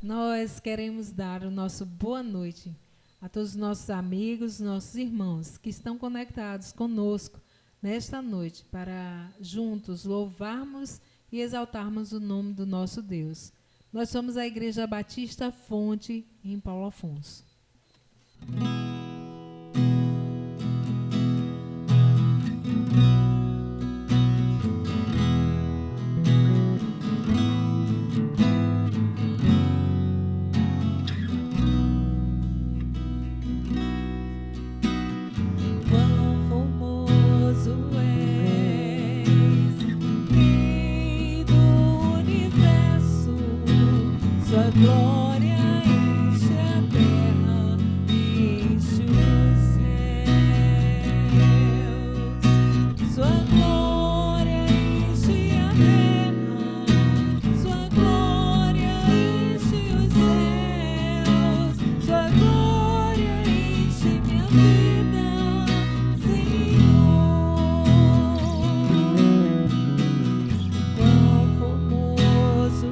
Nós queremos dar o nosso boa noite a todos os nossos amigos, nossos irmãos que estão conectados conosco nesta noite para juntos louvarmos e exaltarmos o nome do nosso Deus. Nós somos a Igreja Batista Fonte em Paulo Afonso. Glória enche a terra, enche os céus. Sua glória enche a terra, sua glória enche os céus. Sua glória enche minha vida, Senhor. Quão formoso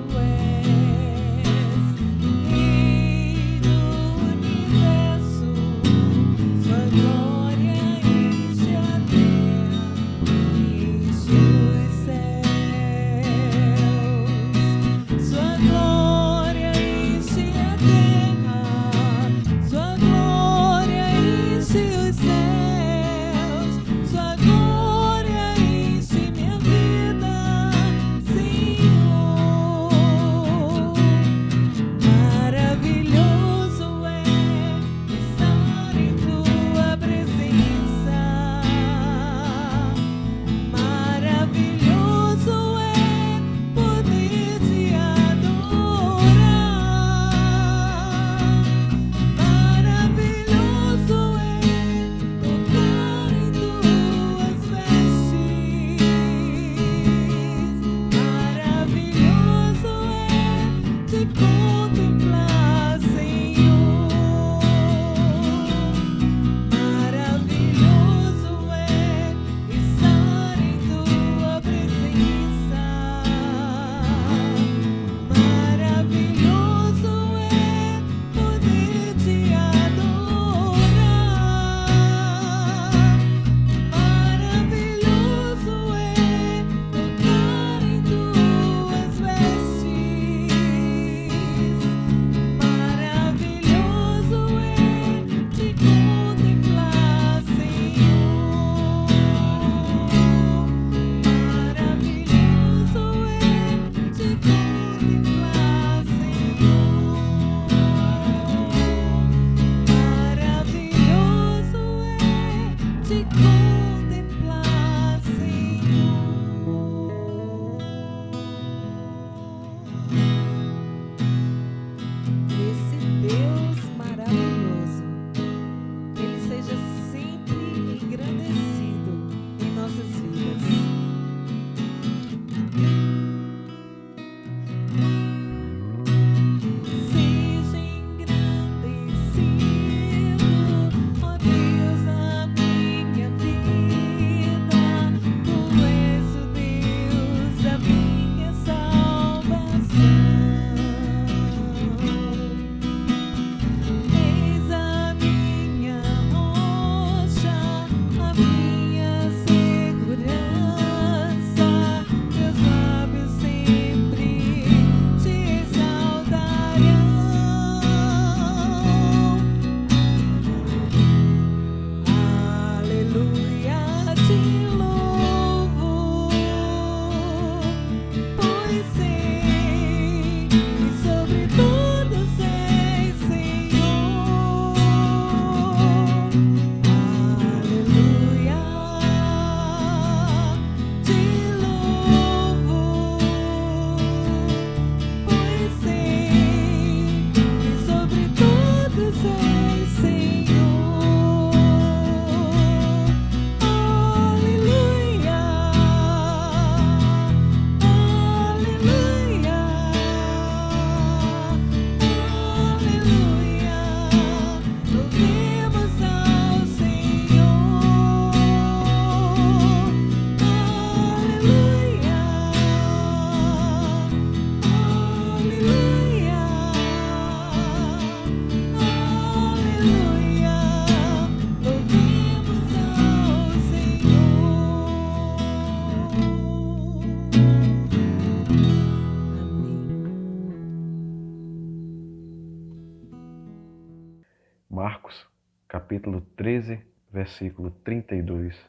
Marcos, capítulo 13, versículo 32,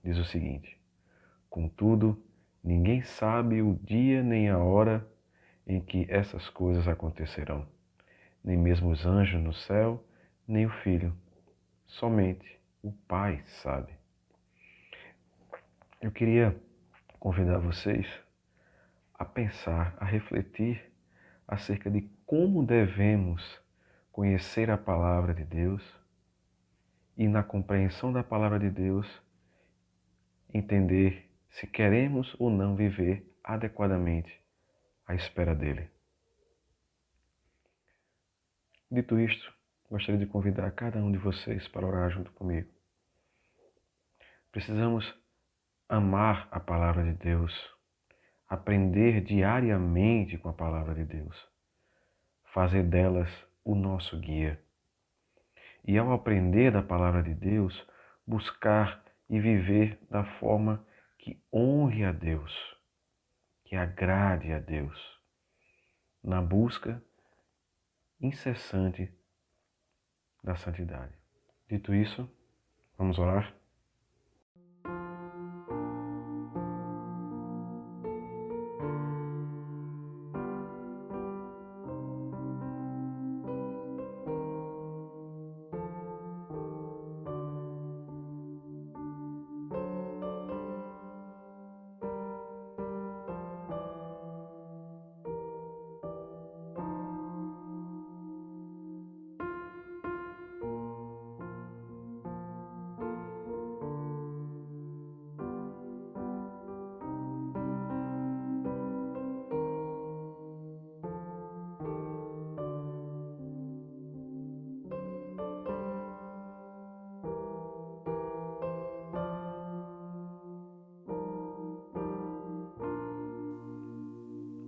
diz o seguinte: Contudo, ninguém sabe o dia nem a hora em que essas coisas acontecerão, nem mesmo os anjos no céu, nem o Filho. Somente o Pai sabe. Eu queria convidar vocês a pensar, a refletir acerca de como devemos conhecer a palavra de Deus e, na compreensão da palavra de Deus, entender se queremos ou não viver adequadamente à espera dele. Dito isto, gostaria de convidar cada um de vocês para orar junto comigo. Precisamos amar a palavra de Deus, aprender diariamente com a palavra de Deus, fazer delas o nosso guia. E ao aprender da palavra de Deus, buscar e viver da forma que honre a Deus, que agrade a Deus, na busca incessante da santidade. Dito isso, vamos orar?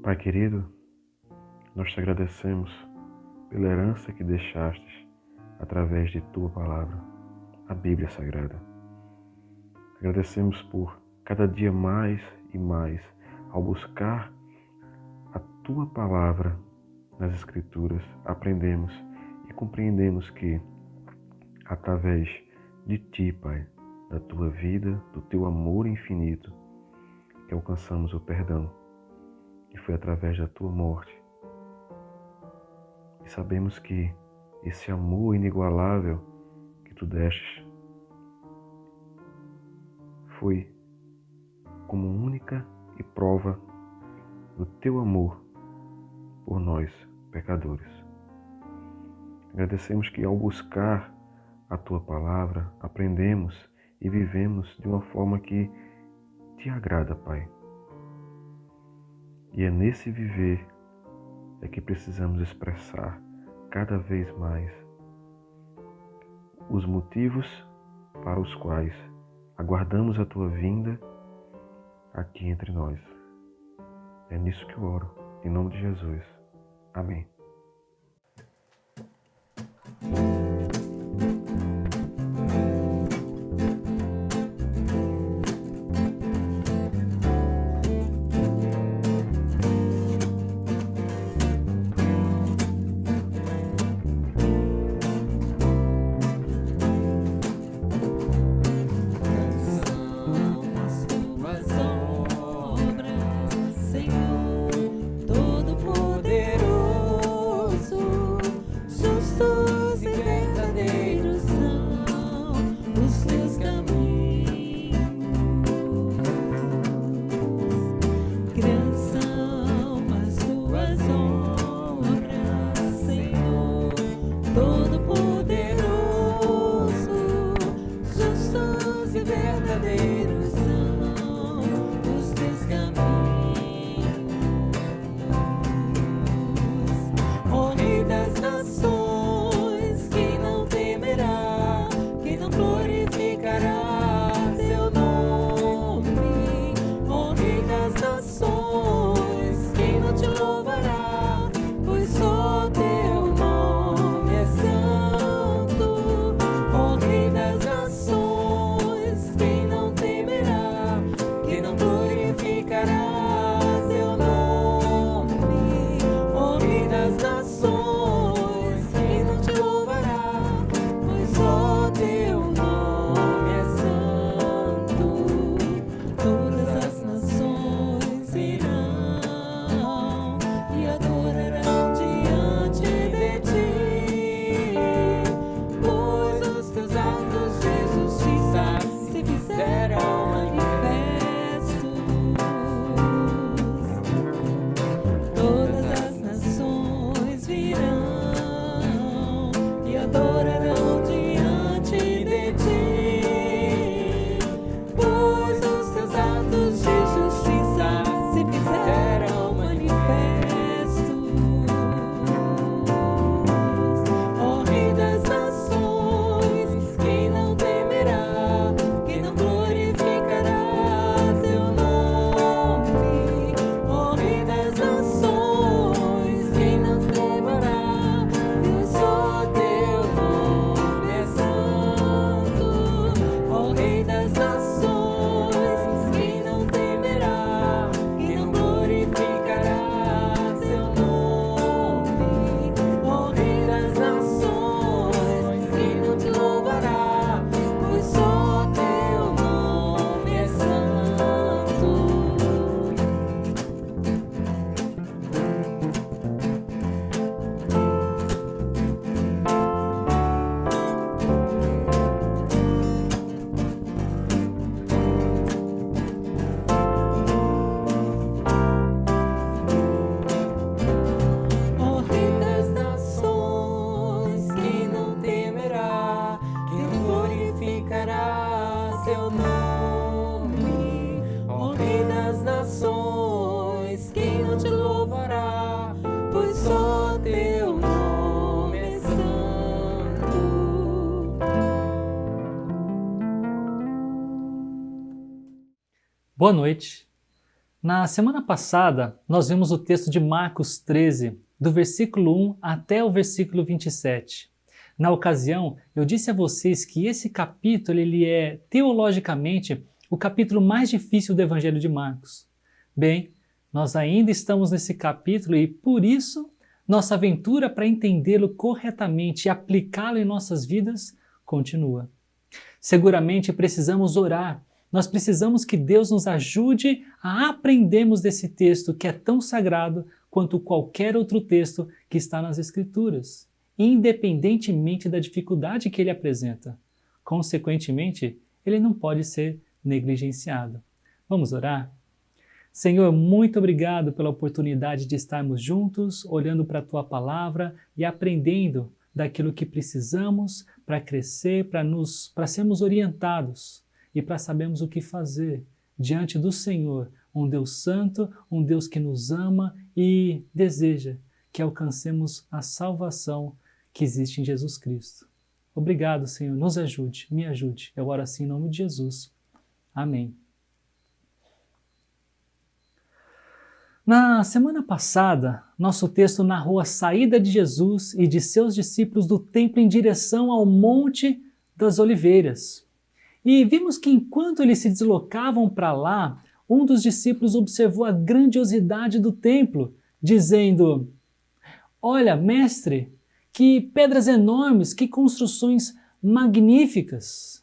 Pai querido, nós te agradecemos pela herança que deixastes através de Tua Palavra, a Bíblia Sagrada. Agradecemos por cada dia mais e mais, ao buscar a Tua Palavra nas Escrituras, aprendemos e compreendemos que, através de Ti, Pai, da Tua vida, do Teu amor infinito, que alcançamos o perdão. E foi através da Tua morte. E sabemos que esse amor inigualável que Tu destes foi como única e prova do Teu amor por nós, pecadores. Agradecemos que ao buscar a Tua Palavra, aprendemos e vivemos de uma forma que Te agrada, Pai. E é nesse viver é que precisamos expressar cada vez mais os motivos para os quais aguardamos a Tua vinda aqui entre nós. É nisso que eu oro, em nome de Jesus. Amém. Obras, Senhor Todo-Poderoso. Boa noite. Na semana passada, nós vimos o texto de Marcos 13, do versículo 1 até o versículo 27. Na ocasião, eu disse a vocês que esse capítulo ele é, teologicamente, o capítulo mais difícil do Evangelho de Marcos. Bem, nós ainda estamos nesse capítulo e, por isso, nossa aventura para entendê-lo corretamente e aplicá-lo em nossas vidas continua. Seguramente precisamos orar. Nós precisamos que Deus nos ajude a aprendermos desse texto que é tão sagrado quanto qualquer outro texto que está nas Escrituras, independentemente da dificuldade que ele apresenta. Consequentemente, ele não pode ser negligenciado. Vamos orar? Senhor, muito obrigado pela oportunidade de estarmos juntos, olhando para a Tua Palavra e aprendendo daquilo que precisamos para crescer, para sermos orientados e para sabermos o que fazer diante do Senhor, um Deus santo, um Deus que nos ama e deseja que alcancemos a salvação que existe em Jesus Cristo. Obrigado, Senhor. Nos ajude, me ajude. Eu oro assim em nome de Jesus. Amém. Na semana passada, nosso texto narrou a saída de Jesus e de seus discípulos do templo em direção ao Monte das Oliveiras. E vimos que enquanto eles se deslocavam para lá, um dos discípulos observou a grandiosidade do templo, dizendo: "Olha, mestre, que pedras enormes, que construções magníficas."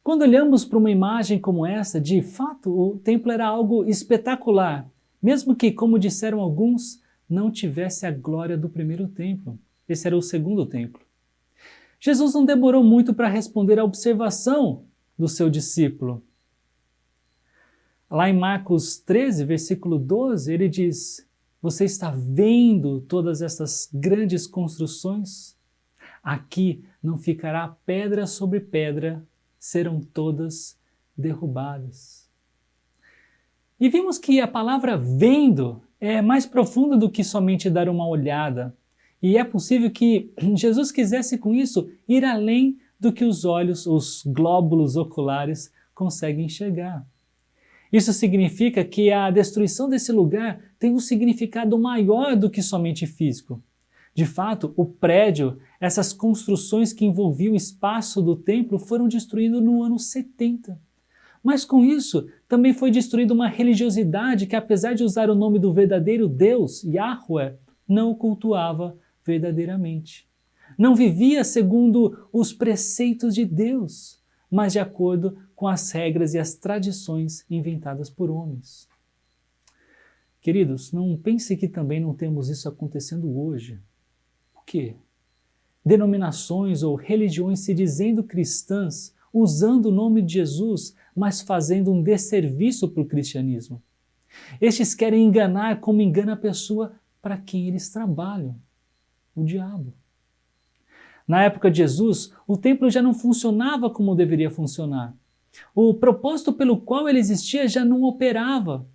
Quando olhamos para uma imagem como essa, de fato o templo era algo espetacular, mesmo que, como disseram alguns, não tivesse a glória do primeiro templo. Esse era o segundo templo. Jesus não demorou muito para responder à observação do seu discípulo. Lá em Marcos 13, versículo 12, ele diz: "Você está vendo todas essas grandes construções? Aqui não ficará pedra sobre pedra, serão todas derrubadas." E vimos que a palavra vendo é mais profunda do que somente dar uma olhada. E é possível que Jesus quisesse com isso ir além do que os olhos, os glóbulos oculares conseguem enxergar. Isso significa que a destruição desse lugar tem um significado maior do que somente físico. De fato, o prédio, essas construções que envolviam o espaço do templo foram destruídas no ano 70. Mas com isso, também foi destruída uma religiosidade que, apesar de usar o nome do verdadeiro Deus, Yahweh, não o cultuava verdadeiramente. Não vivia segundo os preceitos de Deus, mas de acordo com as regras e as tradições inventadas por homens. Queridos, não pense que também não temos isso acontecendo hoje. O quê? Denominações ou religiões se dizendo cristãs, usando o nome de Jesus, mas fazendo um desserviço para o cristianismo. Estes querem enganar como engana a pessoa para quem eles trabalham, o diabo. Na época de Jesus, o templo já não funcionava como deveria funcionar. O propósito pelo qual ele existia já não operava.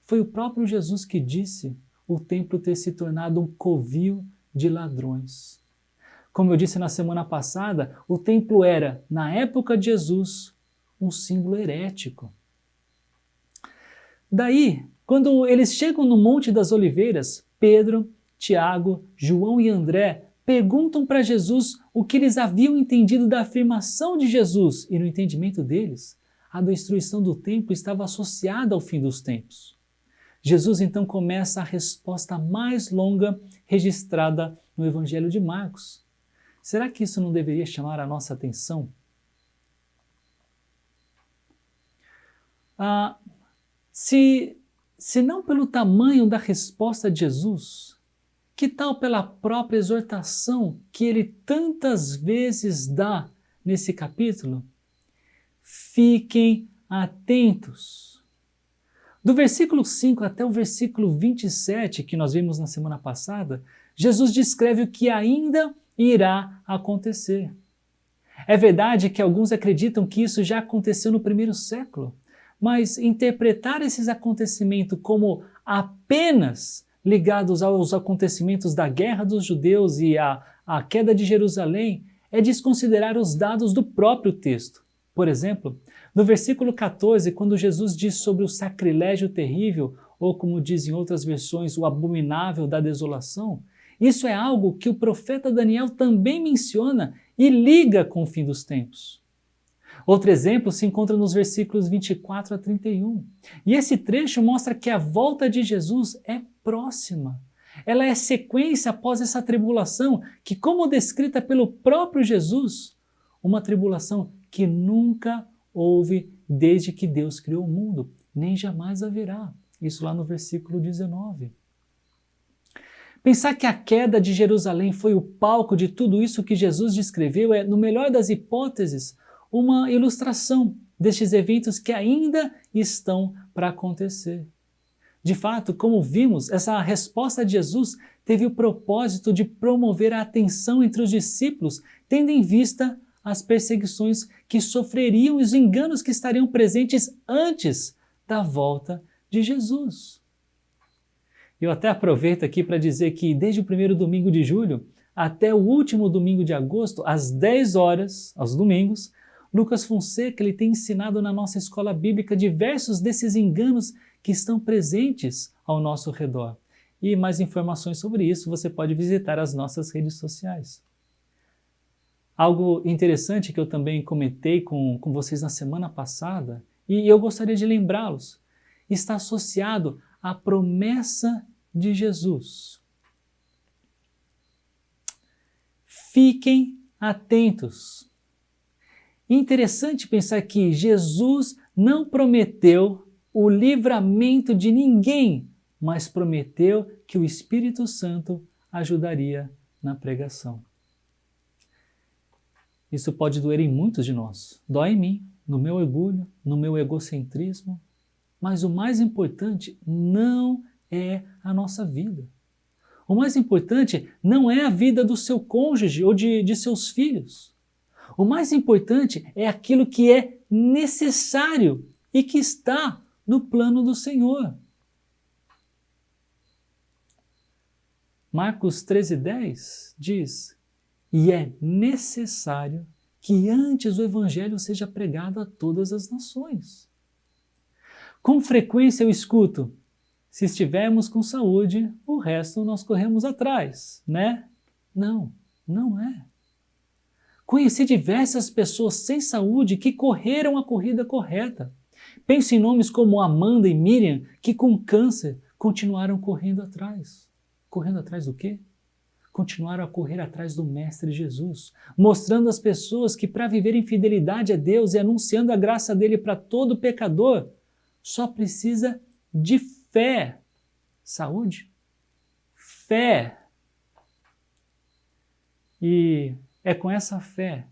Foi o próprio Jesus que disse o templo ter se tornado um covil de ladrões. Como eu disse na semana passada, o templo era, na época de Jesus, um símbolo herético. Daí, quando eles chegam no Monte das Oliveiras, Pedro, Tiago, João e André perguntam para Jesus o que eles haviam entendido da afirmação de Jesus, e no entendimento deles, a destruição do templo estava associada ao fim dos tempos. Jesus então começa a resposta mais longa registrada no Evangelho de Marcos. Será que isso não deveria chamar a nossa atenção? Se não pelo tamanho da resposta de Jesus, que tal pela própria exortação que ele tantas vezes dá nesse capítulo? Fiquem atentos. Do versículo 5 até o versículo 27, que nós vimos na semana passada, Jesus descreve o que ainda irá acontecer. É verdade que alguns acreditam que isso já aconteceu no primeiro século, mas interpretar esses acontecimentos como apenas ligados aos acontecimentos da guerra dos judeus e à queda de Jerusalém é desconsiderar os dados do próprio texto. Por exemplo, no versículo 14, quando Jesus diz sobre o sacrilégio terrível, ou como dizem outras versões, o abominável da desolação, isso é algo que o profeta Daniel também menciona e liga com o fim dos tempos. Outro exemplo se encontra nos versículos 24 a 31. E esse trecho mostra que a volta de Jesus é próxima. Ela é sequência após essa tribulação, que, como descrita pelo próprio Jesus, uma tribulação que nunca houve desde que Deus criou o mundo, nem jamais haverá. Isso lá no versículo 19. Pensar que a queda de Jerusalém foi o palco de tudo isso que Jesus descreveu é, no melhor das hipóteses, uma ilustração destes eventos que ainda estão para acontecer. De fato, como vimos, essa resposta de Jesus teve o propósito de promover a atenção entre os discípulos, tendo em vista as perseguições que sofreriam e os enganos que estariam presentes antes da volta de Jesus. Eu até aproveito aqui para dizer que desde o primeiro domingo de julho até o último domingo de agosto, às 10 horas, aos domingos, Lucas Fonseca ele tem ensinado na nossa escola bíblica diversos desses enganos que estão presentes ao nosso redor. E mais informações sobre isso você pode visitar as nossas redes sociais. Algo interessante que eu também comentei com vocês na semana passada, e eu gostaria de lembrá-los, está associado à promessa de Jesus. Fiquem atentos. Interessante pensar que Jesus não prometeu o livramento de ninguém, mas prometeu que o Espírito Santo ajudaria na pregação. Isso pode doer em muitos de nós. Dói em mim, no meu orgulho, no meu egocentrismo. Mas o mais importante não é a nossa vida. O mais importante não é a vida do seu cônjuge ou de seus filhos. O mais importante é aquilo que é necessário e que está no plano do Senhor. Marcos 13:10 diz: e é necessário que antes o Evangelho seja pregado a todas as nações. Com frequência eu escuto: se estivermos com saúde, o resto nós corremos atrás, né? Não, não é. Conheci diversas pessoas sem saúde que correram a corrida correta. Penso em nomes como Amanda e Miriam, que com câncer continuaram correndo atrás. Correndo atrás do quê? Continuaram a correr atrás do Mestre Jesus, mostrando às pessoas que para viver em fidelidade a Deus e anunciando a graça dele para todo pecador, só precisa de fé. Saúde? Fé. E é com essa fé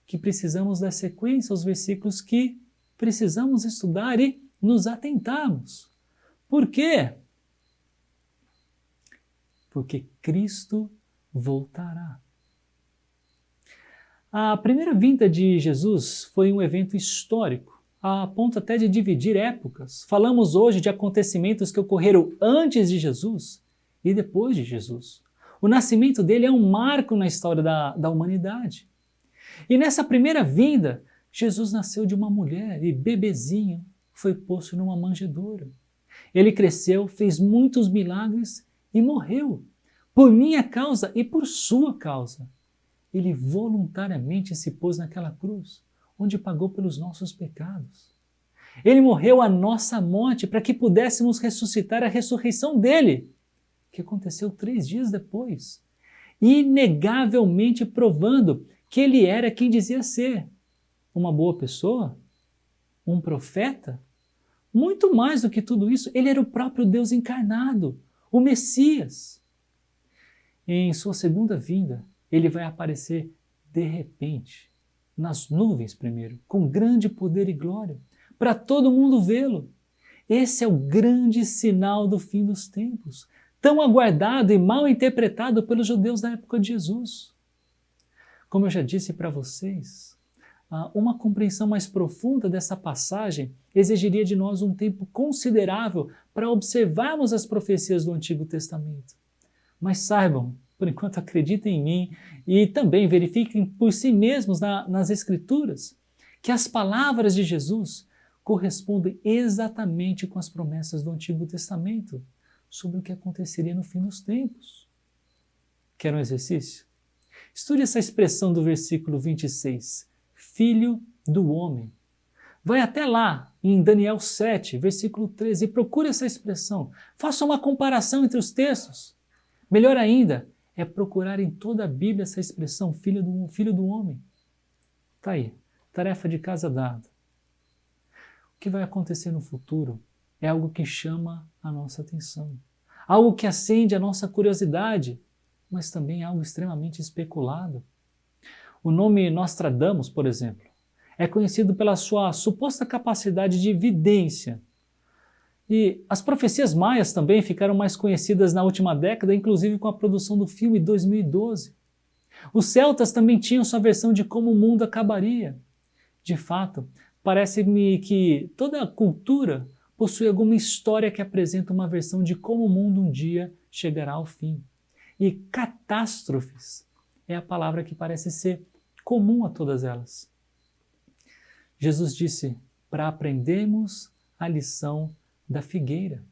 que precisamos dar sequência aos versículos que precisamos estudar e nos atentarmos. Por quê? Porque Cristo voltará. A primeira vinda de Jesus foi um evento histórico, a ponto até de dividir épocas. Falamos hoje de acontecimentos que ocorreram antes de Jesus e depois de Jesus. O nascimento dele é um marco na história da humanidade. E nessa primeira vinda, Jesus nasceu de uma mulher e bebezinho foi posto numa manjedoura. Ele cresceu, fez muitos milagres e morreu. Por minha causa e por sua causa. Ele voluntariamente se pôs naquela cruz, onde pagou pelos nossos pecados. Ele morreu a nossa morte para que pudéssemos ressuscitar a ressurreição dele, que aconteceu 3 dias depois, inegavelmente provando que ele era quem dizia ser. Uma boa pessoa? Um profeta? Muito mais do que tudo isso, ele era o próprio Deus encarnado, o Messias. Em sua segunda vinda, ele vai aparecer de repente, nas nuvens primeiro, com grande poder e glória, para todo mundo vê-lo. Esse é o grande sinal do fim dos tempos, tão aguardado e mal interpretado pelos judeus da época de Jesus. Como eu já disse para vocês, uma compreensão mais profunda dessa passagem exigiria de nós um tempo considerável para observarmos as profecias do Antigo Testamento. Mas saibam, por enquanto acreditem em mim e também verifiquem por si mesmos nas Escrituras, que as palavras de Jesus correspondem exatamente com as promessas do Antigo Testamento sobre o que aconteceria no fim dos tempos. Quer um exercício? Estude essa expressão do versículo 26, Filho do Homem. Vai até lá, em Daniel 7, versículo 13, e procure essa expressão. Faça uma comparação entre os textos. Melhor ainda, é procurar em toda a Bíblia essa expressão, Filho do Homem. Está aí, tarefa de casa dada. O que vai acontecer no futuro é algo que chama a nossa atenção. Algo que acende a nossa curiosidade, mas também algo extremamente especulado. O nome Nostradamus, por exemplo, é conhecido pela sua suposta capacidade de vidência. E as profecias maias também ficaram mais conhecidas na última década, inclusive com a produção do filme 2012. Os celtas também tinham sua versão de como o mundo acabaria. De fato, parece-me que toda cultura possui alguma história que apresenta uma versão de como o mundo um dia chegará ao fim. E catástrofes é a palavra que parece ser comum a todas elas. Jesus disse para aprendermos a lição da figueira.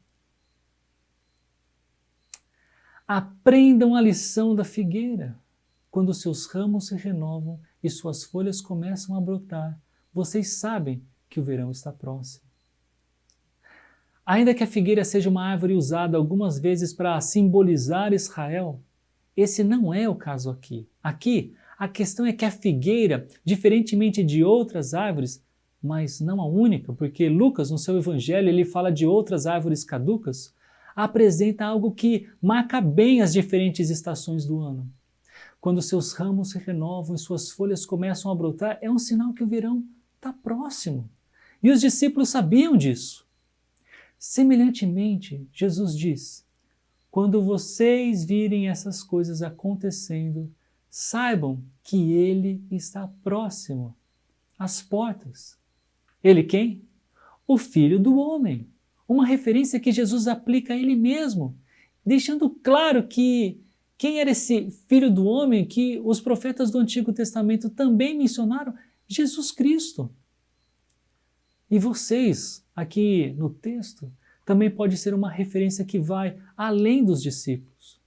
Aprendam a lição da figueira. Quando seus ramos se renovam e suas folhas começam a brotar, vocês sabem que o verão está próximo. Ainda que a figueira seja uma árvore usada algumas vezes para simbolizar Israel, esse não é o caso aqui. Aqui, a questão é que a figueira, diferentemente de outras árvores, mas não a única, porque Lucas, no seu evangelho, ele fala de outras árvores caducas, apresenta algo que marca bem as diferentes estações do ano. Quando seus ramos se renovam e suas folhas começam a brotar, é um sinal que o verão está próximo. E os discípulos sabiam disso. Semelhantemente, Jesus diz: quando vocês virem essas coisas acontecendo, saibam que Ele está próximo, às portas. Ele quem? O Filho do Homem. Uma referência que Jesus aplica a Ele mesmo, deixando claro que quem era esse Filho do Homem que os profetas do Antigo Testamento também mencionaram? Jesus Cristo. E vocês, aqui no texto, também pode ser uma referência que vai além dos discípulos.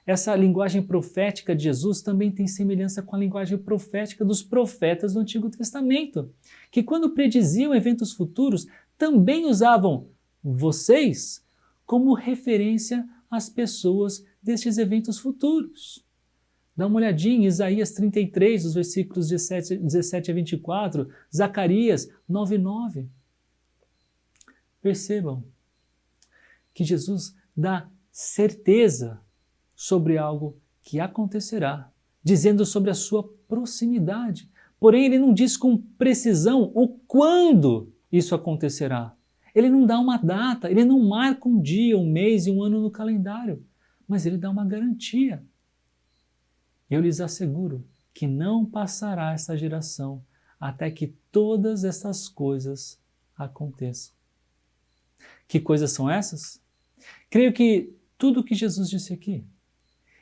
Essa linguagem profética de Jesus também tem semelhança com a linguagem profética dos profetas do Antigo Testamento, que quando prediziam eventos futuros, também usavam vocês como referência às pessoas destes eventos futuros. Dá uma olhadinha em Isaías 33, os versículos 17 a 24, Zacarias 9:9. Percebam que Jesus dá certeza sobre algo que acontecerá, dizendo sobre a sua proximidade. Porém, ele não diz com precisão o quando isso acontecerá. Ele não dá uma data, ele não marca um dia, um mês e um ano no calendário, mas ele dá uma garantia. Eu lhes asseguro que não passará essa geração até que todas essas coisas aconteçam. Que coisas são essas? Creio que tudo o que Jesus disse aqui.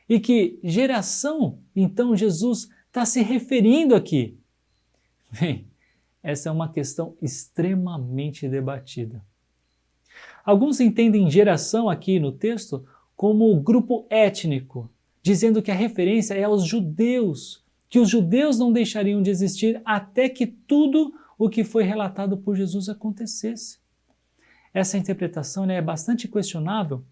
E que geração, então, Jesus está se referindo aqui? Bem, essa é uma questão extremamente debatida. Alguns entendem geração aqui no texto como grupo étnico, dizendo que a referência é aos judeus, que os judeus não deixariam de existir até que tudo o que foi relatado por Jesus acontecesse. Essa interpretação é bastante questionável,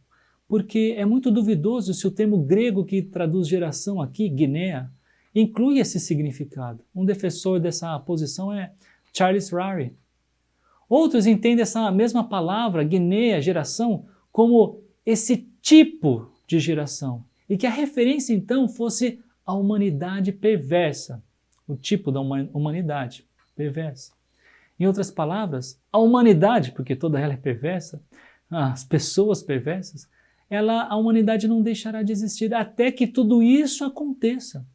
porque é muito duvidoso se o termo grego que traduz geração aqui, Guinea, inclui esse significado. Um defensor dessa posição é Charles Rary. Outros entendem essa mesma palavra, Guinea, geração, como esse tipo de geração, e que a referência então fosse a humanidade perversa, o tipo da humanidade perversa. Em outras palavras, a humanidade, porque toda ela é perversa, as pessoas perversas, a humanidade não deixará de existir até que tudo isso aconteça.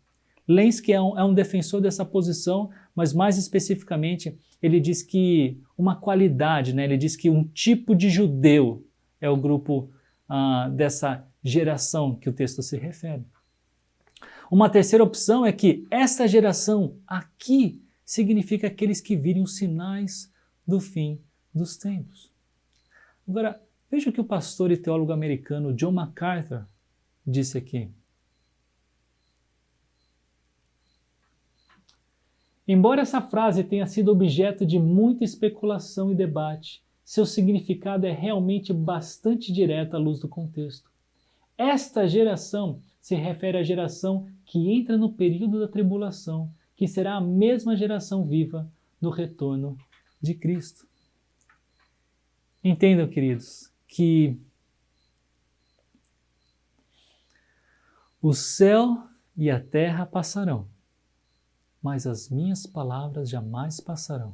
Lenski é um defensor dessa posição, mas mais especificamente ele diz que uma qualidade, ele diz que um tipo de judeu é o grupo dessa geração que o texto se refere. Uma terceira opção é que essa geração aqui significa aqueles que virem os sinais do fim dos tempos. Agora, veja o que o pastor e teólogo americano John MacArthur disse aqui. Embora essa frase tenha sido objeto de muita especulação e debate, seu significado é realmente bastante direto à luz do contexto. Esta geração se refere à geração que entra no período da tribulação, que será a mesma geração viva do retorno de Cristo. Entendam, queridos, que o céu e a terra passarão, mas as minhas palavras jamais passarão,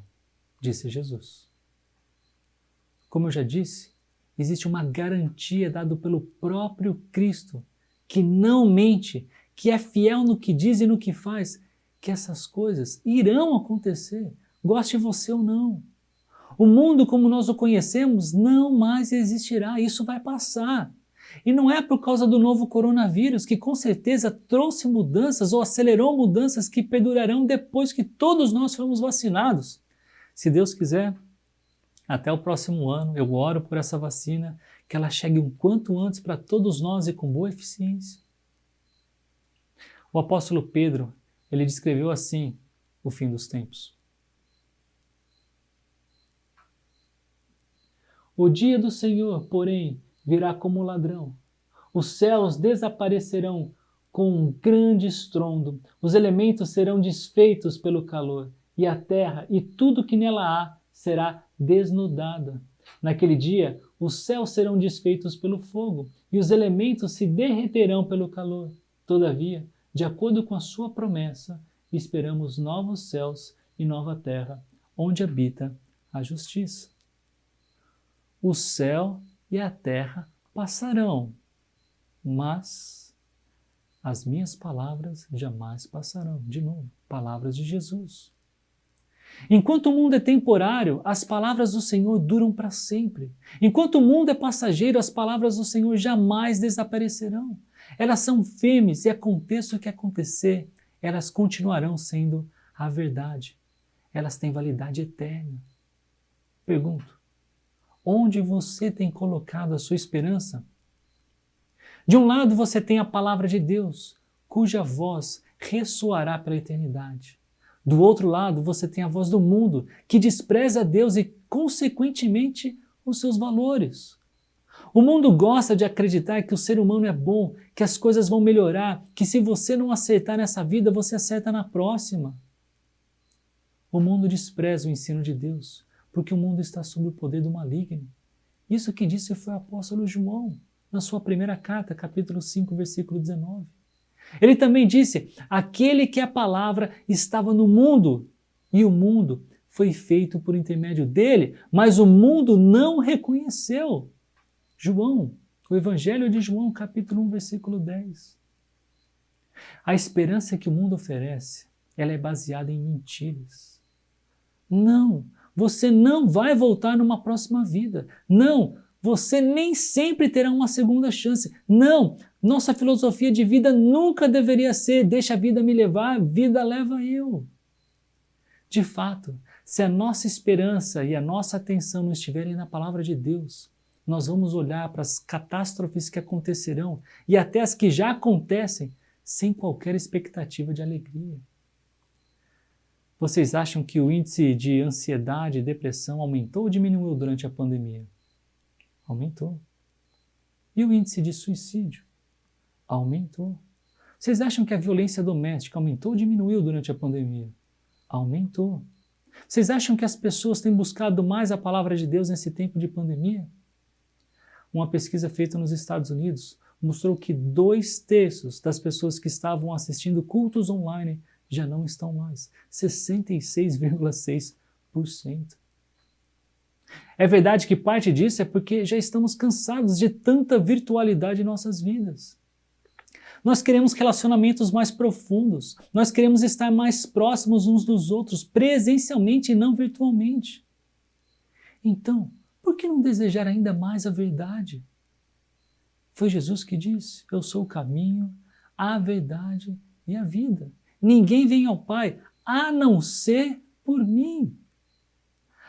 disse Jesus. Como eu já disse, existe uma garantia dada pelo próprio Cristo, que não mente, que é fiel no que diz e no que faz, que essas coisas irão acontecer, goste você ou não. O mundo como nós o conhecemos não mais existirá, isso vai passar. E não é por causa do novo coronavírus, que com certeza trouxe mudanças ou acelerou mudanças que perdurarão depois que todos nós formos vacinados. Se Deus quiser, até o próximo ano eu oro por essa vacina, que ela chegue o quanto antes para todos nós e com boa eficiência. O apóstolo Pedro, ele descreveu assim o fim dos tempos. O dia do Senhor, porém, virá como ladrão. Os céus desaparecerão com um grande estrondo, os elementos serão desfeitos pelo calor, e a terra e tudo que nela há será desnudada. Naquele dia, os céus serão desfeitos pelo fogo, e os elementos se derreterão pelo calor. Todavia, de acordo com a sua promessa, esperamos novos céus e nova terra, onde habita a justiça. O céu e a terra passarão, mas as minhas palavras jamais passarão. De novo, palavras de Jesus. Enquanto o mundo é temporário, as palavras do Senhor duram para sempre. Enquanto o mundo é passageiro, as palavras do Senhor jamais desaparecerão. Elas são firmes e aconteça o que acontecer, elas continuarão sendo a verdade. Elas têm validade eterna. Pergunto, onde você tem colocado a sua esperança? De um lado você tem a palavra de Deus, cuja voz ressoará pela eternidade. Do outro lado você tem a voz do mundo, que despreza Deus e, consequentemente, os seus valores. O mundo gosta de acreditar que o ser humano é bom, que as coisas vão melhorar, que se você não acertar nessa vida, você acerta na próxima. O mundo despreza o ensino de Deus, porque o mundo está sob o poder do maligno. Isso que disse foi o apóstolo João, na sua primeira carta, capítulo 5, versículo 19. Ele também disse, aquele que a palavra estava no mundo, e o mundo foi feito por intermédio dele, mas o mundo não reconheceu. João, o Evangelho de João, capítulo 1, versículo 10. A esperança que o mundo oferece, ela é baseada em mentiras. Não, você não vai voltar numa próxima vida. Não, você nem sempre terá uma segunda chance. Não, nossa filosofia de vida nunca deveria ser deixa a vida me levar, a vida leva eu. De fato, se a nossa esperança e a nossa atenção não estiverem na palavra de Deus, nós vamos olhar para as catástrofes que acontecerão e até as que já acontecem sem qualquer expectativa de alegria. Vocês acham que o índice de ansiedade e depressão aumentou ou diminuiu durante a pandemia? Aumentou. E o índice de suicídio? Aumentou. Vocês acham que a violência doméstica aumentou ou diminuiu durante a pandemia? Aumentou. Vocês acham que as pessoas têm buscado mais a palavra de Deus nesse tempo de pandemia? Uma pesquisa feita nos Estados Unidos mostrou que 2/3 das pessoas que estavam assistindo cultos online já não estão mais. 66,6%. É verdade que parte disso é porque já estamos cansados de tanta virtualidade em nossas vidas. Nós queremos relacionamentos mais profundos, nós queremos estar mais próximos uns dos outros, presencialmente e não virtualmente. Então, por que não desejar ainda mais a verdade? Foi Jesus que disse, eu sou o caminho, a verdade e a vida. Ninguém vem ao Pai a não ser por mim.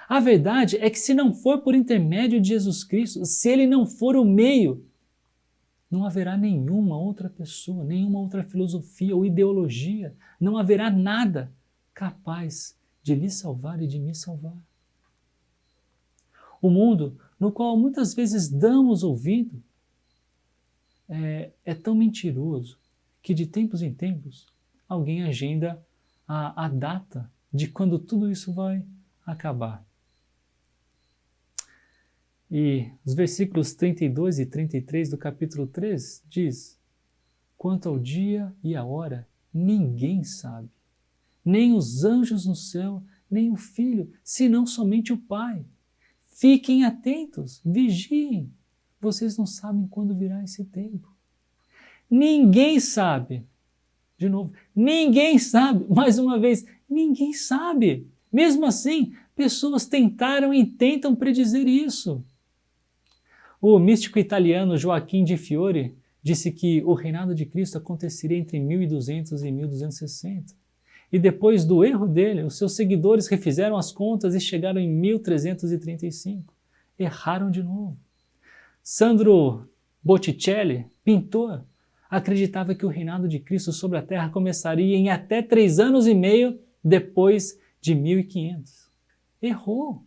A verdade é que se não for por intermédio de Jesus Cristo, se Ele não for o meio, não haverá nenhuma outra pessoa, nenhuma outra filosofia ou ideologia, não haverá nada capaz de lhe salvar e de me salvar. O mundo no qual muitas vezes damos ouvido é tão mentiroso que de tempos em tempos alguém agenda a data de quando tudo isso vai acabar. E os versículos 32 e 33 do capítulo 3 diz: quanto ao dia e a hora, ninguém sabe, nem os anjos no céu, nem o Filho, senão somente o Pai. Fiquem atentos, vigiem. Vocês não sabem quando virá esse tempo. Ninguém sabe. De novo, ninguém sabe. Mais uma vez, ninguém sabe. Mesmo assim, pessoas tentaram e tentam predizer isso. O místico italiano Joaquim de Fiore disse que o reinado de Cristo aconteceria entre 1200 e 1260. E depois do erro dele, os seus seguidores refizeram as contas e chegaram em 1335. Erraram de novo. Sandro Botticelli, pintor, acreditava que o reinado de Cristo sobre a terra começaria em até 3 anos e meio depois de 1500. Errou.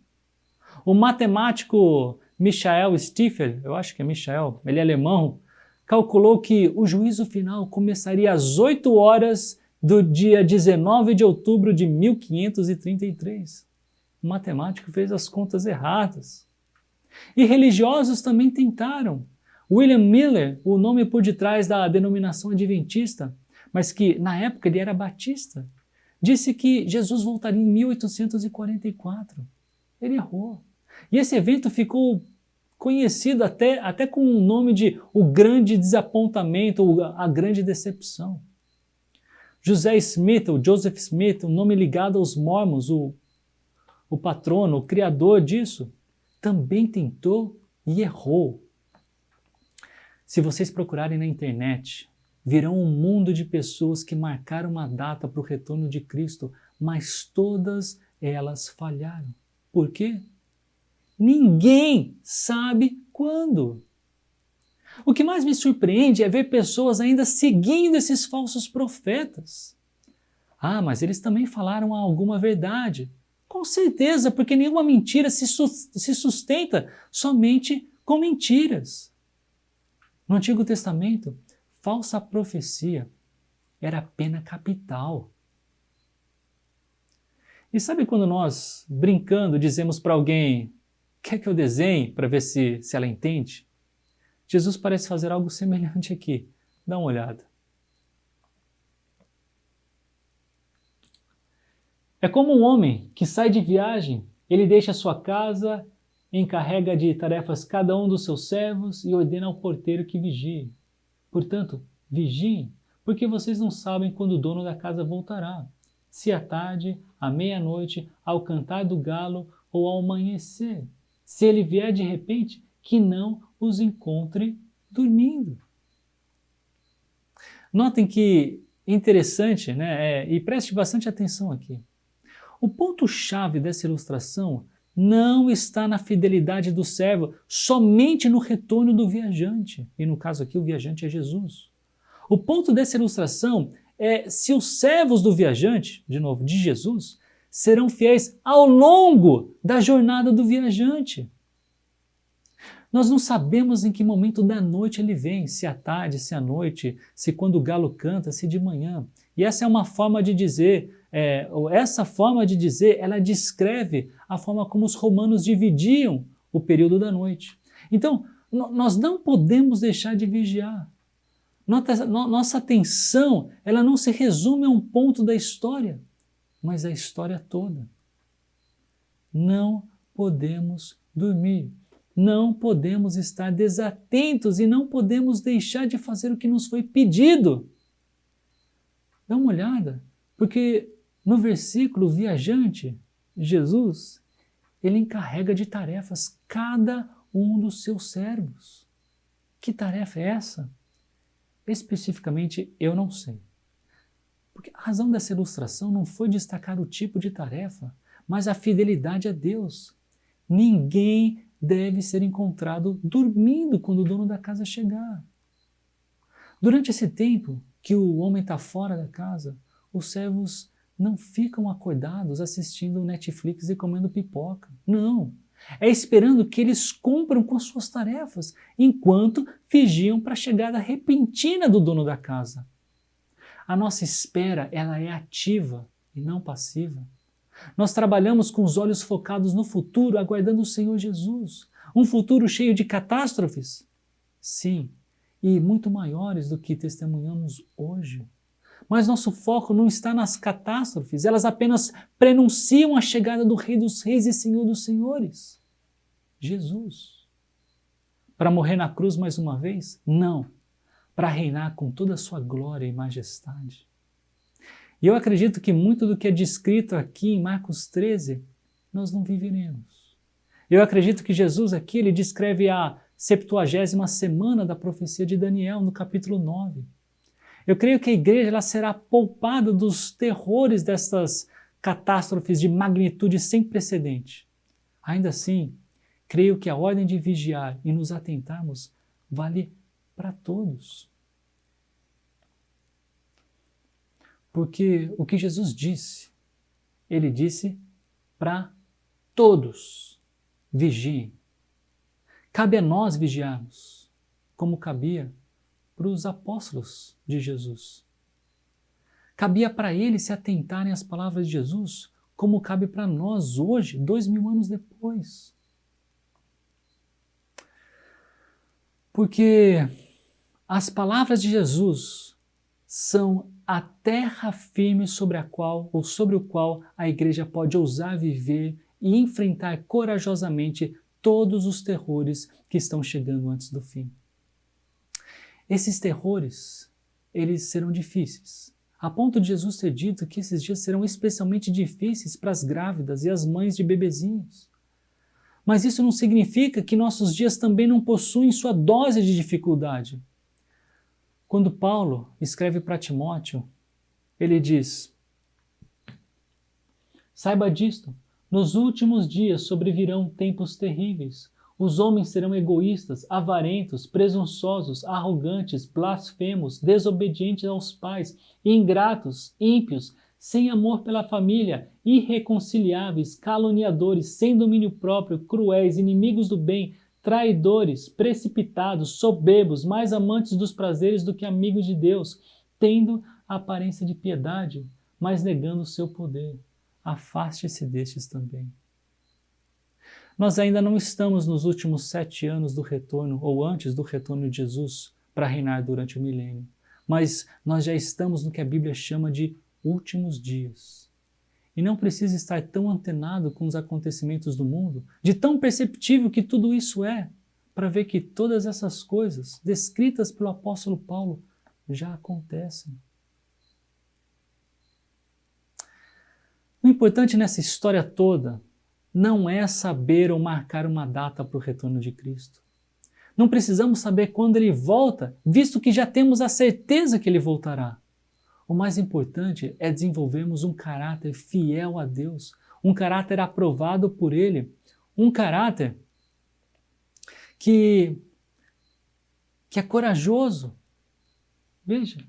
O matemático Michael Stifel, eu acho que é Michael, ele é alemão, calculou que o juízo final começaria às 8 horas do dia 19 de outubro de 1533. O matemático fez as contas erradas. E religiosos também tentaram. William Miller, o nome por detrás da denominação adventista, mas que na época ele era batista, disse que Jesus voltaria em 1844. Ele errou. E esse evento ficou conhecido até com o nome de o grande desapontamento, ou a grande decepção. José Smith, ou Joseph Smith, um nome ligado aos mormons, o patrono, o criador disso, também tentou e errou. Se vocês procurarem na internet, virão um mundo de pessoas que marcaram uma data para o retorno de Cristo, mas todas elas falharam. Por quê? Ninguém sabe quando. O que mais me surpreende é ver pessoas ainda seguindo esses falsos profetas. Ah, mas eles também falaram alguma verdade. Com certeza, porque nenhuma mentira se sustenta somente com mentiras. No Antigo Testamento, falsa profecia era pena capital. E sabe quando nós, brincando, dizemos para alguém: quer que eu desenhe para ver se ela entende? Jesus parece fazer algo semelhante aqui. Dá uma olhada. É como um homem que sai de viagem, ele deixa sua casa, encarrega de tarefas cada um dos seus servos e ordena ao porteiro que vigie. Portanto, vigiem, porque vocês não sabem quando o dono da casa voltará. Se à tarde, à meia-noite, ao cantar do galo ou ao amanhecer. Se ele vier de repente, que não os encontre dormindo. Notem que interessante, né? E preste bastante atenção aqui. O ponto-chave dessa ilustração não está na fidelidade do servo, somente no retorno do viajante. E no caso aqui, o viajante é Jesus. O ponto dessa ilustração é se os servos do viajante, de novo, de Jesus, serão fiéis ao longo da jornada do viajante. Nós não sabemos em que momento da noite ele vem, se à tarde, se à noite, se quando o galo canta, se de manhã. E essa é uma forma de dizer, ela descreve a forma como os romanos dividiam o período da noite. Então, nós não podemos deixar de vigiar. Nossa atenção, ela não se resume a um ponto da história, mas a história toda. Não podemos dormir. Não podemos estar desatentos e não podemos deixar de fazer o que nos foi pedido. Dá uma olhada, porque no versículo, o viajante, Jesus, ele encarrega de tarefas cada um dos seus servos. Que tarefa é essa? Especificamente, eu não sei. Porque a razão dessa ilustração não foi destacar o tipo de tarefa, mas a fidelidade a Deus. Ninguém deve ser encontrado dormindo quando o dono da casa chegar. Durante esse tempo que o homem está fora da casa, os servos não ficam acordados assistindo Netflix e comendo pipoca. Não. É esperando que eles cumpram com as suas tarefas, enquanto vigiam para a chegada repentina do dono da casa. A nossa espera, ela é ativa e não passiva. Nós trabalhamos com os olhos focados no futuro, aguardando o Senhor Jesus. Um futuro cheio de catástrofes? Sim, e muito maiores do que testemunhamos hoje. Mas nosso foco não está nas catástrofes, elas apenas prenunciam a chegada do Rei dos Reis e Senhor dos Senhores, Jesus. Para morrer na cruz mais uma vez? Não, para reinar com toda a sua glória e majestade. E eu acredito que muito do que é descrito aqui em Marcos 13, nós não viveremos. Eu acredito que Jesus aqui, ele descreve a 70ª semana da profecia de Daniel, no capítulo 9. Eu creio que a igreja ela será poupada dos terrores dessas catástrofes de magnitude sem precedente. Ainda assim, creio que a ordem de vigiar e nos atentarmos vale para todos. Porque o que Jesus disse, ele disse para todos: vigiem. Cabe a nós vigiarmos, como cabia para os apóstolos de Jesus. Cabia para eles se atentarem às palavras de Jesus, como cabe para nós hoje, 2000 anos depois. Porque as palavras de Jesus são a terra firme sobre a qual ou sobre o qual a igreja pode ousar viver e enfrentar corajosamente todos os terrores que estão chegando antes do fim. Esses terrores, eles serão difíceis, a ponto de Jesus ter dito que esses dias serão especialmente difíceis para as grávidas e as mães de bebezinhos. Mas isso não significa que nossos dias também não possuem sua dose de dificuldade. Quando Paulo escreve para Timóteo, ele diz: saiba disto, nos últimos dias sobrevirão tempos terríveis. Os homens serão egoístas, avarentos, presunçosos, arrogantes, blasfemos, desobedientes aos pais, ingratos, ímpios, sem amor pela família, irreconciliáveis, caluniadores, sem domínio próprio, cruéis, inimigos do bem, traidores, precipitados, soberbos, mais amantes dos prazeres do que amigos de Deus, tendo a aparência de piedade, mas negando o seu poder. Afaste-se destes também. Nós ainda não estamos nos últimos 7 anos do retorno, ou antes do retorno de Jesus, para reinar durante o milênio. Mas nós já estamos no que a Bíblia chama de últimos dias. E não precisa estar tão antenado com os acontecimentos do mundo, de tão perceptível que tudo isso é, para ver que todas essas coisas, descritas pelo apóstolo Paulo, já acontecem. O importante nessa história toda não é saber ou marcar uma data para o retorno de Cristo. Não precisamos saber quando ele volta, visto que já temos a certeza que ele voltará. O mais importante é desenvolvermos um caráter fiel a Deus, um caráter aprovado por ele, um caráter que é corajoso. Veja,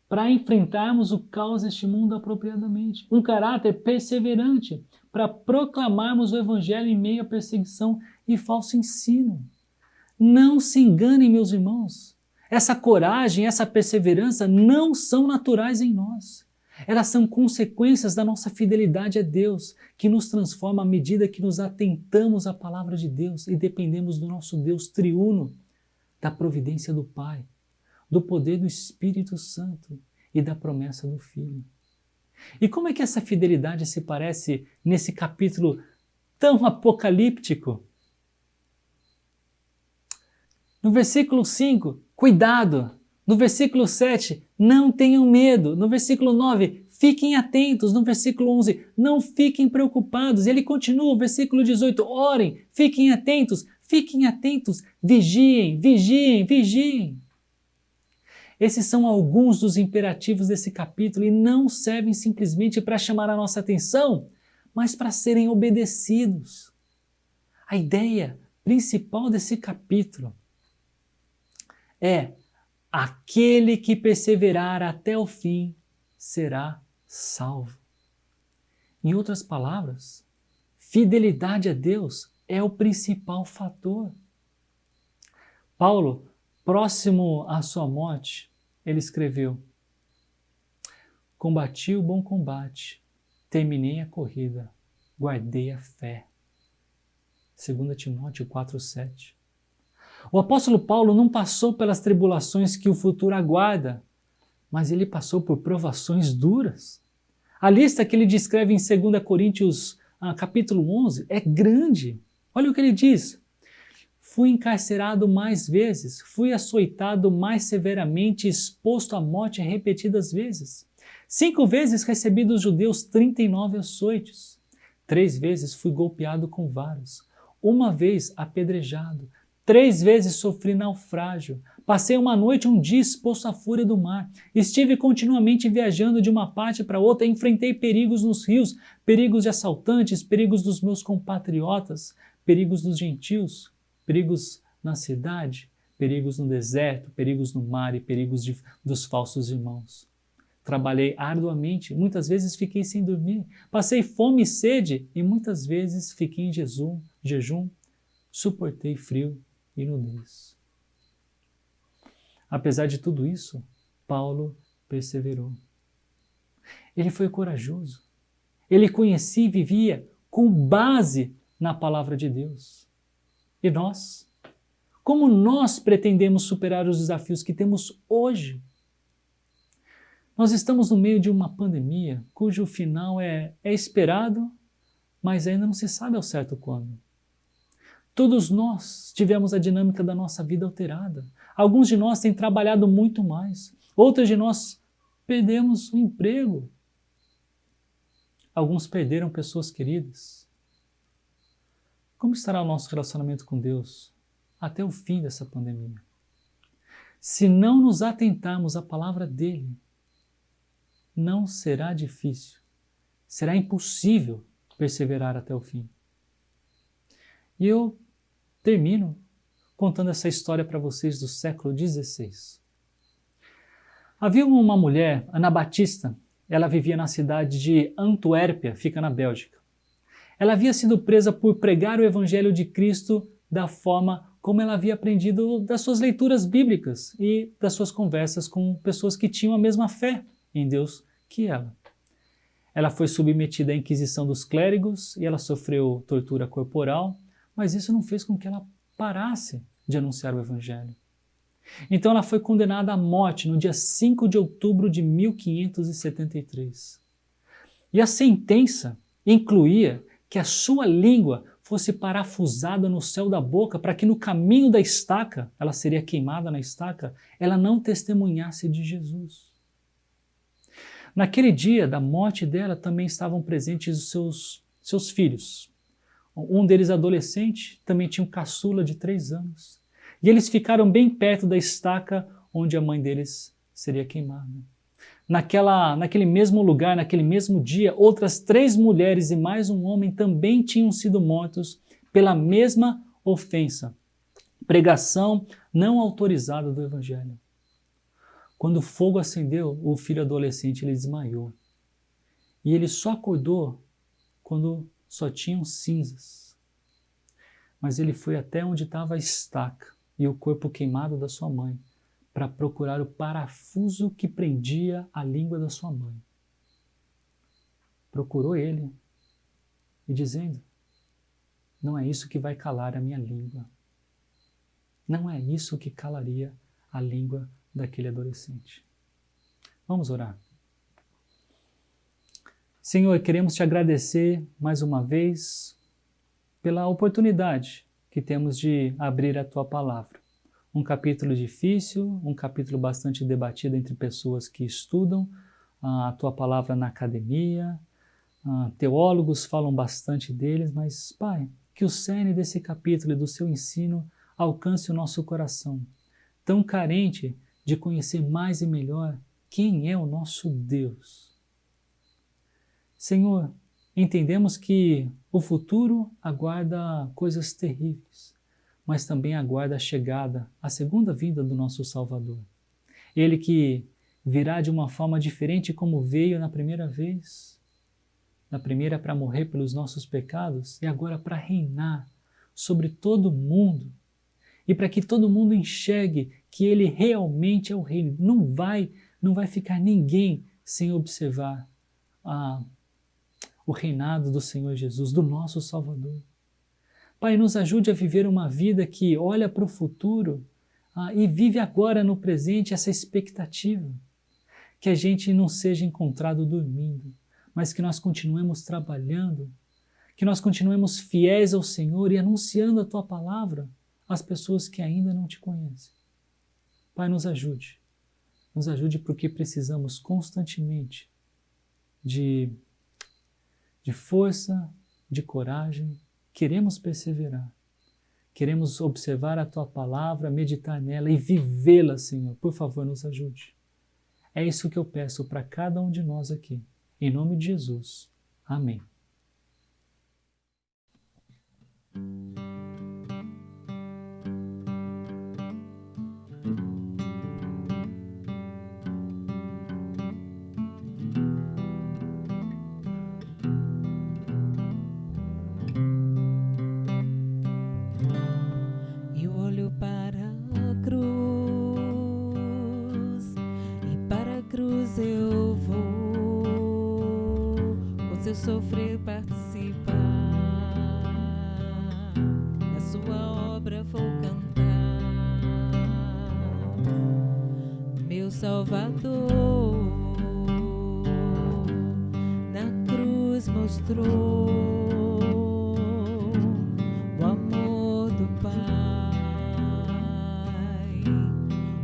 para enfrentarmos o caos deste mundo apropriadamente. Um caráter perseverante para proclamarmos o Evangelho em meio à perseguição e falso ensino. Não se enganem, meus irmãos. Essa coragem, essa perseverança não são naturais em nós. Elas são consequências da nossa fidelidade a Deus, que nos transforma à medida que nos atentamos à palavra de Deus e dependemos do nosso Deus triuno, da providência do Pai, do poder do Espírito Santo e da promessa do Filho. E como é que essa fidelidade se parece nesse capítulo tão apocalíptico? No versículo 5, cuidado. No versículo 7, não tenham medo. No versículo 9, fiquem atentos. No versículo 11, não fiquem preocupados. E ele continua, o versículo 18, orem, fiquem atentos, vigiem, vigiem, vigiem. Esses são alguns dos imperativos desse capítulo e não servem simplesmente para chamar a nossa atenção, mas para serem obedecidos. A ideia principal desse capítulo é: aquele que perseverar até o fim será salvo. Em outras palavras, fidelidade a Deus é o principal fator. Paulo, próximo à sua morte, ele escreveu: combati o bom combate, terminei a corrida, guardei a fé. 2 Timóteo 4,7. O apóstolo Paulo não passou pelas tribulações que o futuro aguarda, mas ele passou por provações duras. A lista que ele descreve em 2 Coríntios capítulo 11 é grande. Olha o que ele diz: fui encarcerado mais vezes, fui açoitado mais severamente, exposto à morte repetidas vezes. 5 vezes recebi dos judeus 39 açoites. 3 vezes fui golpeado com varas. 1 vez apedrejado. 3 vezes sofri naufrágio. Passei uma noite e um dia exposto à fúria do mar. Estive continuamente viajando de uma parte para outra. Enfrentei perigos nos rios, perigos de assaltantes, perigos dos meus compatriotas, perigos dos gentios, perigos na cidade, perigos no deserto, perigos no mar e perigos dos falsos irmãos. Trabalhei arduamente, muitas vezes fiquei sem dormir. Passei fome e sede e muitas vezes fiquei em jejum. Suportei frio e nudez. Apesar de tudo isso, Paulo perseverou. Ele foi corajoso. Ele conhecia e vivia com base na palavra de Deus. E nós? Como nós pretendemos superar os desafios que temos hoje? Nós estamos no meio de uma pandemia cujo final é esperado, mas ainda não se sabe ao certo quando. Todos nós tivemos a dinâmica da nossa vida alterada. Alguns de nós têm trabalhado muito mais. Outros de nós perdemos o emprego. Alguns perderam pessoas queridas. Como estará o nosso relacionamento com Deus até o fim dessa pandemia? Se não nos atentarmos à palavra dele, não será difícil, será impossível perseverar até o fim. E eu termino contando essa história para vocês do século XVI. Havia uma mulher, Anabatista, ela vivia na cidade de Antuérpia, fica na Bélgica. Ela havia sido presa por pregar o evangelho de Cristo da forma como ela havia aprendido das suas leituras bíblicas e das suas conversas com pessoas que tinham a mesma fé em Deus que ela. Ela foi submetida à inquisição dos clérigos e ela sofreu tortura corporal, mas isso não fez com que ela parasse de anunciar o evangelho. Então ela foi condenada à morte no dia 5 de outubro de 1573. E a sentença incluía que a sua língua fosse parafusada no céu da boca para que no caminho da estaca, ela seria queimada na estaca, ela não testemunhasse de Jesus. Naquele dia da morte dela também estavam presentes os seus filhos. Um deles adolescente, também tinha um caçula de 3 anos. E eles ficaram bem perto da estaca onde a mãe deles seria queimada. Naquele mesmo lugar, naquele mesmo dia, outras 3 mulheres e mais um homem também tinham sido mortos pela mesma ofensa. Pregação não autorizada do evangelho. Quando o fogo acendeu, o filho adolescente ele desmaiou. E ele só acordou quando só tinham cinzas. Mas ele foi até onde estava a estaca e o corpo queimado da sua mãe para procurar o parafuso que prendia a língua da sua mãe. Procurou ele e dizendo: não é isso que vai calar a minha língua. Não é isso que calaria a língua daquele adolescente. Vamos orar. Senhor, queremos te agradecer mais uma vez pela oportunidade que temos de abrir a tua palavra. Um capítulo difícil, um capítulo bastante debatido entre pessoas que estudam a tua palavra na academia. Teólogos falam bastante deles, mas, Pai, que o cerne desse capítulo e do seu ensino alcance o nosso coração, tão carente de conhecer mais e melhor quem é o nosso Deus. Senhor, entendemos que o futuro aguarda coisas terríveis, mas também aguarda a chegada, a segunda vinda do nosso Salvador. Ele que virá de uma forma diferente como veio na primeira vez, na primeira para morrer pelos nossos pecados e agora para reinar sobre todo mundo e para que todo mundo enxergue que Ele realmente é o Rei. Não vai ficar ninguém sem observar o reinado do Senhor Jesus, do nosso Salvador. Pai, nos ajude a viver uma vida que olha para o futuro e vive agora no presente essa expectativa. Que a gente não seja encontrado dormindo, mas que nós continuemos trabalhando, que nós continuemos fiéis ao Senhor e anunciando a Tua palavra às pessoas que ainda não Te conhecem. Pai, nos ajude porque precisamos constantemente de força, de coragem, queremos perseverar, queremos observar a Tua palavra, meditar nela e vivê-la, Senhor. Por favor, nos ajude. É isso que eu peço para cada um de nós aqui. Em nome de Jesus. Amém. Eu olho para a cruz e para a cruz eu vou, com seu sofrer participar, na sua obra vou cantar. Meu Salvador na cruz mostrou o amor do Pai,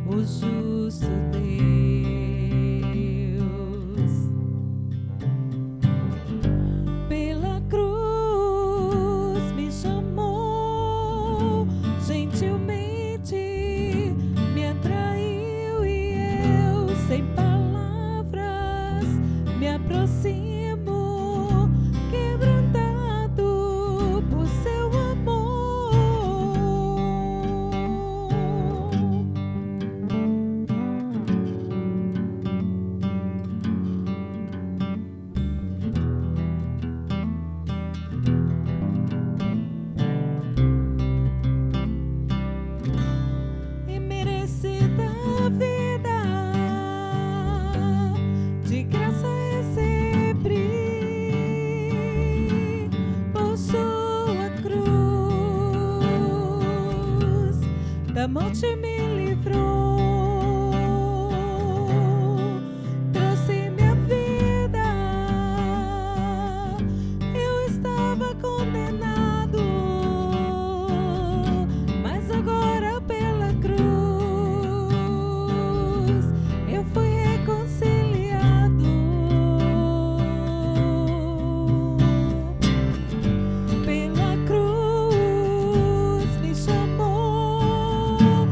o justo Deus. Pela cruz me chamou, gentilmente me atraiu e eu, sem palavras, me aproximo, quebrantado por seu amor. E merecida a vida, de graça recebi, por sua cruz, da morte me livrou, trouxe minha vida, eu estava condenado, mas agora pela cruz eu fui reconciliado. Pela cruz me chamou,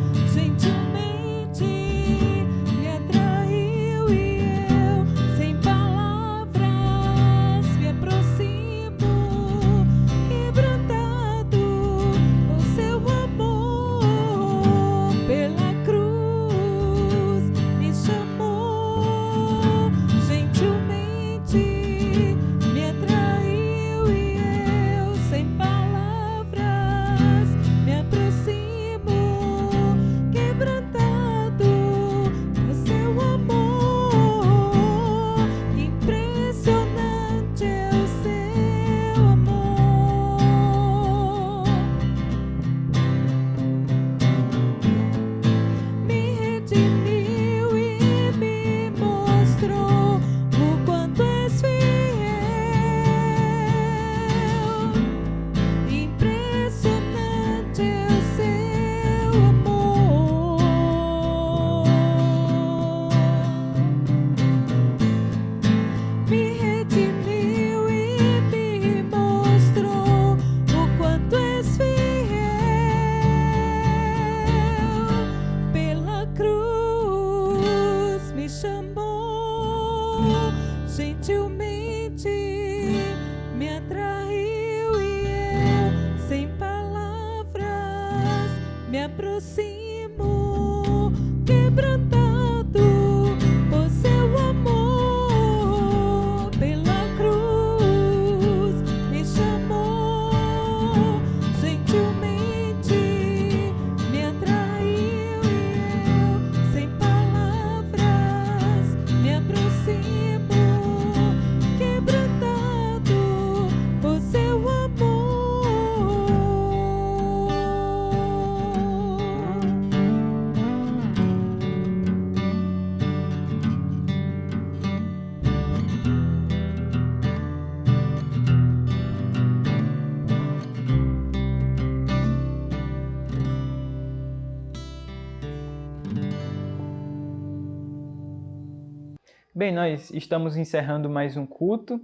Bem, nós estamos encerrando mais um culto.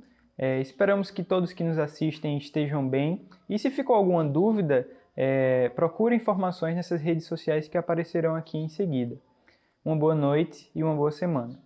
Esperamos que todos que nos assistem estejam bem. E se ficou alguma dúvida, procure informações nessas redes sociais que aparecerão aqui em seguida. Uma boa noite e uma boa semana.